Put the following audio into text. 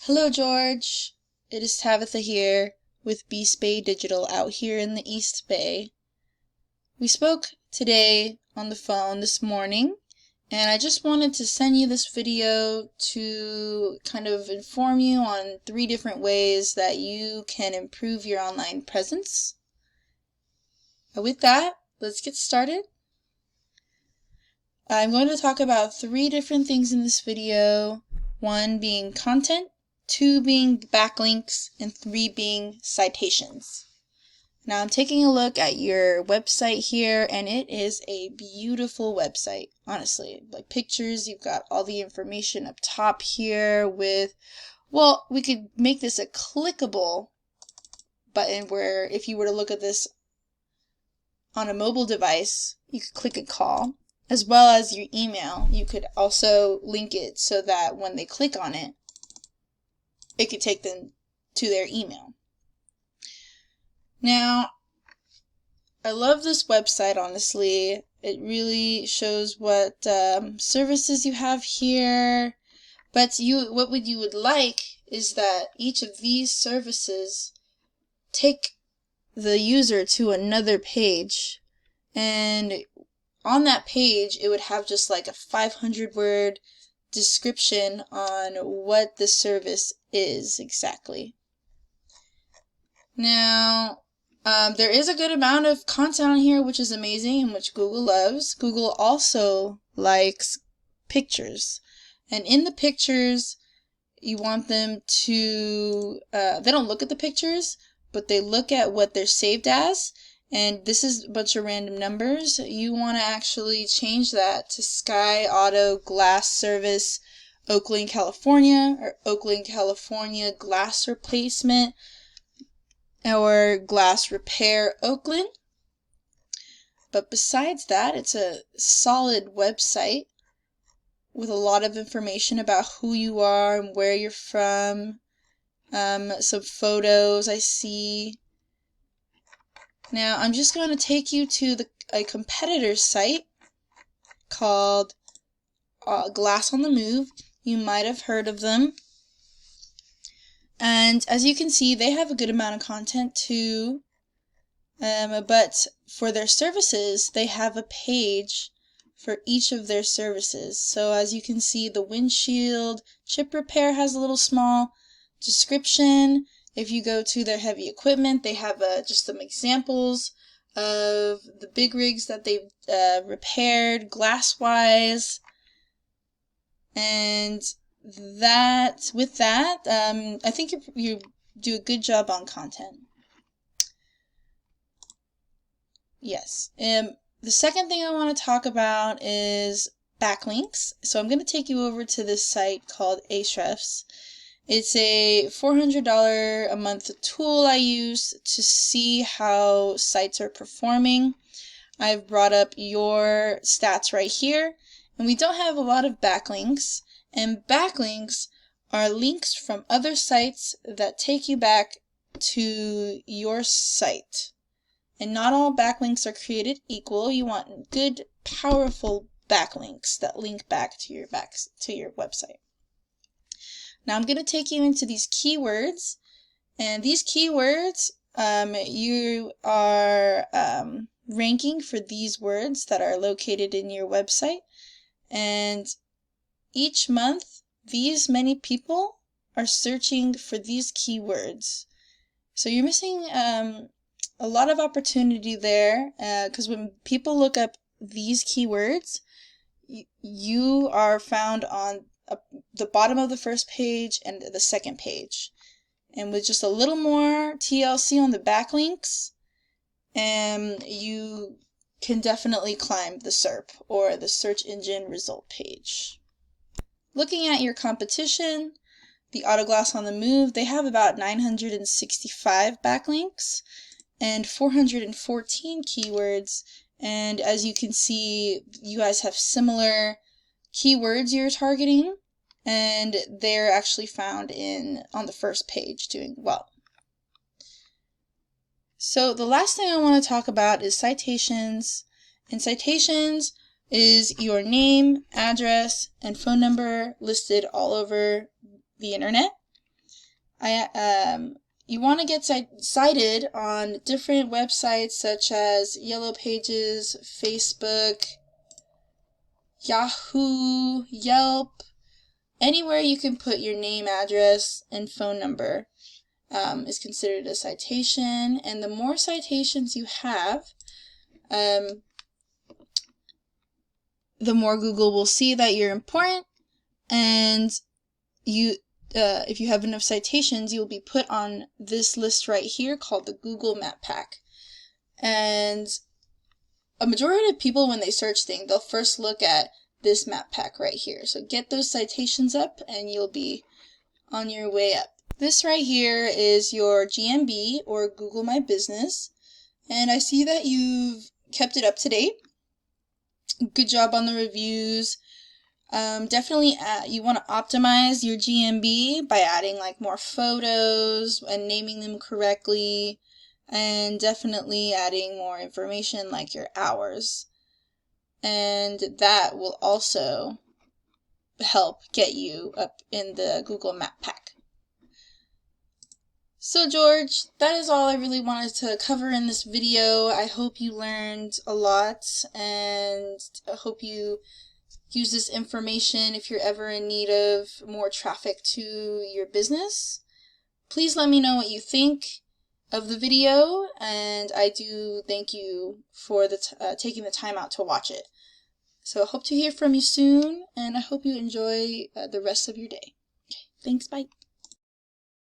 Hello, George. It is Tabitha here with Beast Bay Digital out here in the East Bay. We spoke today on the phone this morning, and I just wanted to send you this video to kind of inform you on 3 different ways that you can improve your online presence. With that, let's get started. I'm going to talk about 3 different things in this video, 1 being content, 2 being backlinks, and 3 being citations. Now I'm taking a look at your website here, and it is a beautiful website, honestly. Like pictures, you've got all the information up top here with, well, we could make this a clickable button where if you were to look at this on a mobile device, you could click a call, as well as your email. You could also link it so that when they click on it, it could take them to their email. Now, I love this website, honestly. It really shows what services you have here. But what you would like is that each of these services take the user to another page. And on that page, it would have just like a 500-word description on what the service is exactly. Now, there is a good amount of content on here, which is amazing and which Google loves. Google also likes pictures. And in the pictures, you want them to, they don't look at the pictures, but they look at what they're saved as. And this is a bunch of random numbers. You want to actually change that to Sky Auto Glass Service, Oakland, California, or Oakland, California Glass Replacement, or Glass Repair Oakland. But besides that, it's a solid website with a lot of information about who you are and where you're from. Some photos I see. Now I'm just going to take you to a competitor's site called Glass on the Move. You might have heard of them. And as you can see, they have a good amount of content too. But for their services, they have a page for each of their services. So as you can see, the windshield chip repair has a little small description. If you go to their heavy equipment, they have just some examples of the big rigs that they've repaired glass-wise. And with that, I think you do a good job on content. Yes. The second thing I want to talk about is backlinks. So I'm going to take you over to this site called Ahrefs. It's a $400 a month tool I use to see how sites are performing. I've brought up your stats right here, and we don't have a lot of backlinks. And backlinks are links from other sites that take you back to your site. And not all backlinks are created equal. You want good, powerful backlinks that link back to your website. Now I'm going to take you into these keywords, and these keywords, you are ranking for these words that are located in your website, and each month these many people are searching for these keywords. So you're missing a lot of opportunity there, because when people look up these keywords, you are found on the bottom of the first page and the second page. And with just a little more TLC on the backlinks, you can definitely climb the SERP, or the search engine result page. Looking at your competition, the Autoglass on the Move, they have about 965 backlinks and 414 keywords. And as you can see, you guys have similar keywords you're targeting, and they're actually found on the first page doing well. So the last thing I want to talk about is citations. And citations is your name, address, and phone number listed all over the internet. You want to get cited on different websites such as Yellow Pages, Facebook, Yahoo, Yelp, anywhere you can put your name, address, and phone number is considered a citation. And the more citations you have, the more Google will see that you're important, and if you have enough citations, you'll be put on this list right here called the Google Map Pack. And a majority of people, when they search things, they'll first look at this map pack right here. So get those citations up and you'll be on your way up. This right here is your GMB, or Google My Business, and I see that you've kept it up to date. Good job on the reviews. Definitely you want to optimize your GMB by adding like more photos and naming them correctly, and definitely adding more information like your hours, and that will also help get you up in the Google Map Pack. So George, that is all I really wanted to cover in this video. I hope you learned a lot, and I hope you use this information if you're ever in need of more traffic to your business. Please let me know what you think of the video, and I do thank you for taking the time out to watch it. So I hope to hear from you soon, and I hope you enjoy the rest of your day. Okay, thanks, bye.